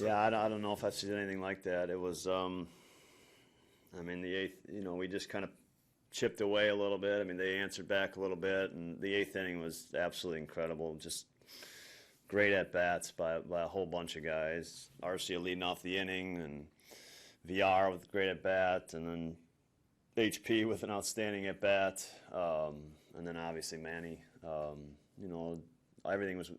Yeah, I don't know if I've seen anything like that. It was, I mean, the eighth, we just kind of chipped away a little bit. I mean, they answered back a little bit, and the eighth inning was absolutely incredible. Just great at-bats by a whole bunch of guys. Arcia leading off the inning, and VR with a great at-bat, and then HP with an outstanding at-bat, and then obviously Manny. Everything was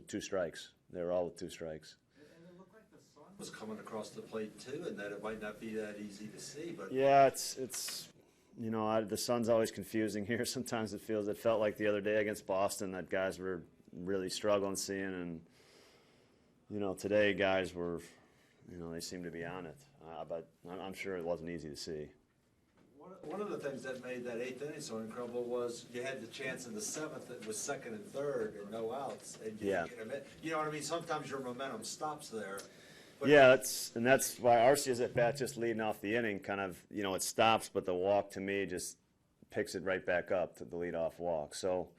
2 strikes. They were all with 2 strikes. And it looked like the sun was coming across the plate too, and that it might not be that easy to see. But yeah, it's the sun's always confusing here. Sometimes it felt like the other day against Boston that guys were really struggling seeing, and today guys were, they seemed to be on it. But I'm sure it wasn't easy to see. One of the things that made that 8th inning so incredible was you had the chance in the 7th. It was 2nd and 3rd and no outs. And you know what I mean? Sometimes your momentum stops there. But yeah, that's why Arcia's at bat just leading off the inning kind of, it stops, but the walk to me just picks it right back up to the leadoff walk. So,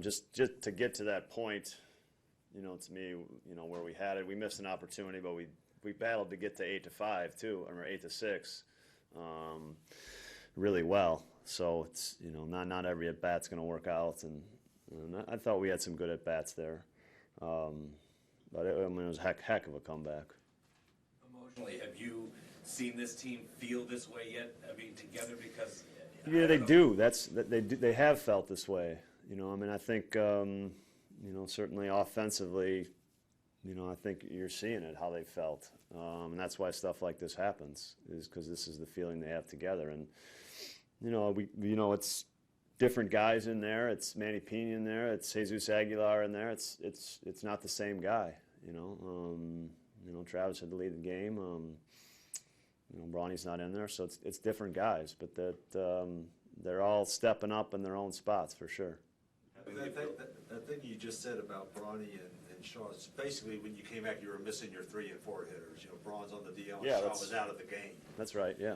just to get to that point, to me, where we had it, we missed an opportunity, but we battled to get to 8-5 too, or 8-6, really well. So it's not every at bat's going to work out, and I thought we had some good at bats there, but it was a heck of a comeback. Emotionally, have you seen this team feel this way yet? I mean, together, because yeah, they do. They have felt this way. I think certainly offensively. I think you're seeing it, how they felt. And that's why stuff like this happens, is because this is the feeling they have together. And, it's different guys in there. It's Manny Pena in there. It's Jesus Aguilar in there. It's not the same guy, Travis had to lead the game. Bronny's not in there. So it's different guys. But they're all stepping up in their own spots for sure. That thing you just said about Bronny and Shaw, is basically when you came back, you were missing your 3 and 4 hitters. Braun's on the DL, and Shaw was out of the game. That's right. Yeah.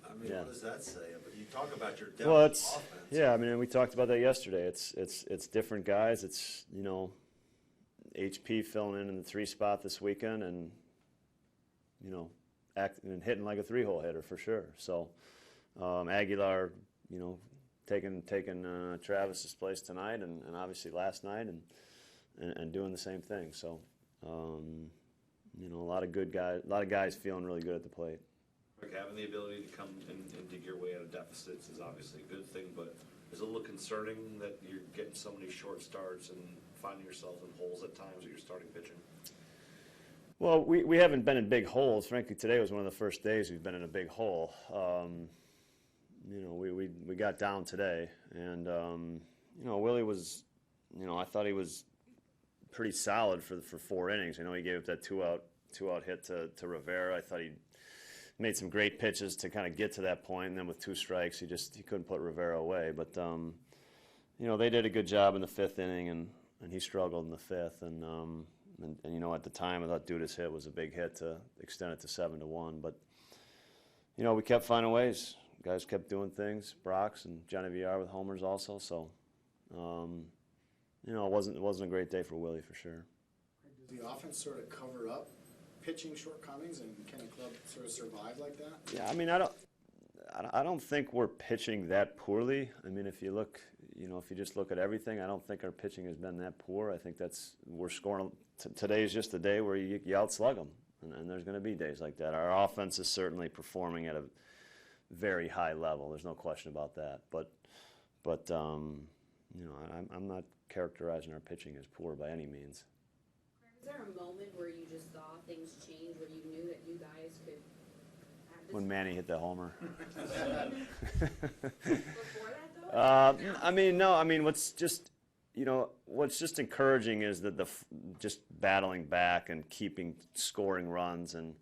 What does that say? But you talk about your depth offense. Yeah, we talked about that yesterday. It's different guys. It's HP filling in the 3 spot this weekend, and acting and hitting like a 3-hole hitter for sure. So Aguilar, taking Travis's place tonight, and obviously last night, and doing the same thing. So, a lot of good guys, a lot of guys feeling really good at the plate. Like having the ability to come and dig your way out of deficits is obviously a good thing, but is it a little concerning that you're getting so many short starts and finding yourself in holes at times with your starting pitching? Well, we haven't been in big holes. Frankly, today was one of the first days we've been in a big hole. We got down today, and Willie was, I thought he was pretty solid for 4 innings. He gave up that two out hit to Rivera. I thought he made some great pitches to kind of get to that point, and then with 2 strikes, he couldn't put Rivera away. But they did a good job in the 5th inning, and he struggled in the 5th. And at the time, I thought Duda's hit was a big hit to extend it to 7-1. But we kept finding ways. Guys kept doing things. Brox and Johnny VR with homers also. So. It wasn't a great day for Willie for sure. Does the offense sort of cover up pitching shortcomings, and can a club sort of survive like that? Yeah, I don't think we're pitching that poorly. If you look, if you just look at everything, I don't think our pitching has been that poor. I think we're scoring. Today's just a day where you outslug them, and there's going to be days like that. Our offense is certainly performing at a very high level. There's no question about that. But I'm not characterizing our pitching as poor by any means. Was there a moment where you just saw things change, where you knew that you guys could have this? When Manny hit the homer. Before that, though? No. What's just encouraging is that just battling back and keeping scoring runs, and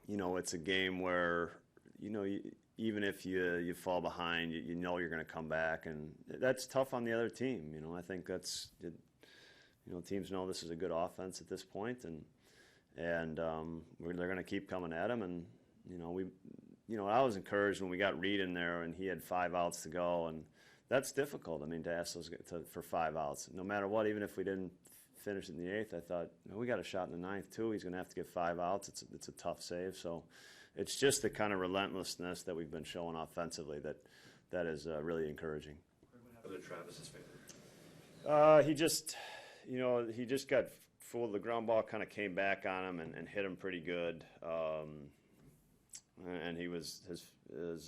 it's a game where even if you fall behind, you know you're going to come back, and that's tough on the other team. I think that's teams know this is a good offense at this point, and they're going to keep coming at them. And I was encouraged when we got Reed in there, and he had 5 outs to go, and that's difficult. I mean, to ask those for 5 outs, no matter what, even if we didn't finish in the 8th, I thought, we got a shot in the 9th too. He's going to have to get 5 outs. It's a tough save. So it's just the kind of relentlessness that we've been showing offensively that is really encouraging. What happened to Travis's finger? He just got fooled. The ground ball kind of came back on him and hit him pretty good. And he was his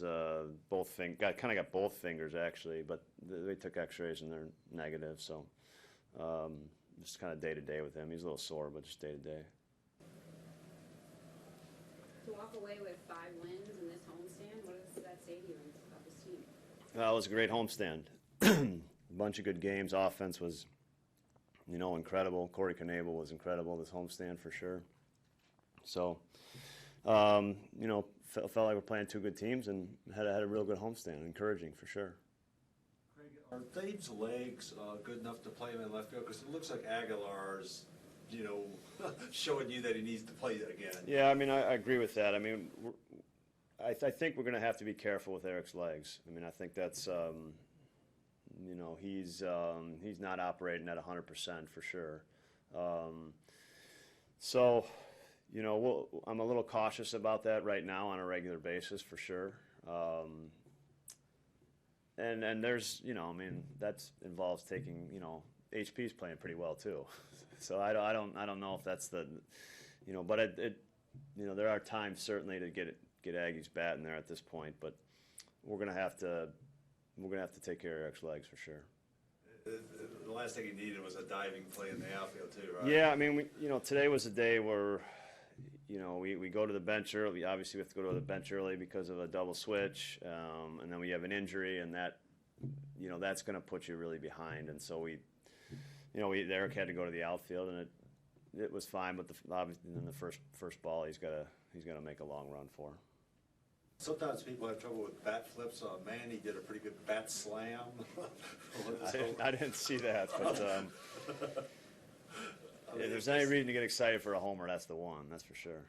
got both fingers actually, but they took X-rays and they're negative. So just kind of day to day with him. He's a little sore, but just day to day. To walk away with 5 wins in this homestand, what does that say to you about this team? It was a great homestand. A bunch of good games. Offense was, incredible. Corey Knebel was incredible this homestand for sure. So, felt like we're playing 2 good teams and had a real good homestand. Encouraging for sure. Craig, are Dave's legs good enough to play him in left field? Because it looks like Aguilar's, showing you that he needs to play again. Yeah, I mean, I agree with that. I mean, I think we're going to have to be careful with Eric's legs. I mean, I think that's, he's not operating at 100% for sure. So, I'm a little cautious about that right now on a regular basis for sure. And there's, that involves taking, HP's playing pretty well too. So I don't know if that's the, but there are times certainly to get Aggie's bat in there at this point, but we're gonna have to take care of Eric's legs for sure. The last thing he needed was a diving play in the outfield too, right? Yeah, I mean, today was a day where, we go to the bench early. Obviously, we have to go to the bench early because of a double switch, and then we have an injury, and that, that's going to put you really behind. And so Eric had to go to the outfield, and it was fine. But obviously, in the first ball, he's got to make a long run for. Sometimes people have trouble with bat flips. Manny did a pretty good bat slam. I didn't see that, but if there's any reason to get excited for a homer, that's the one. That's for sure.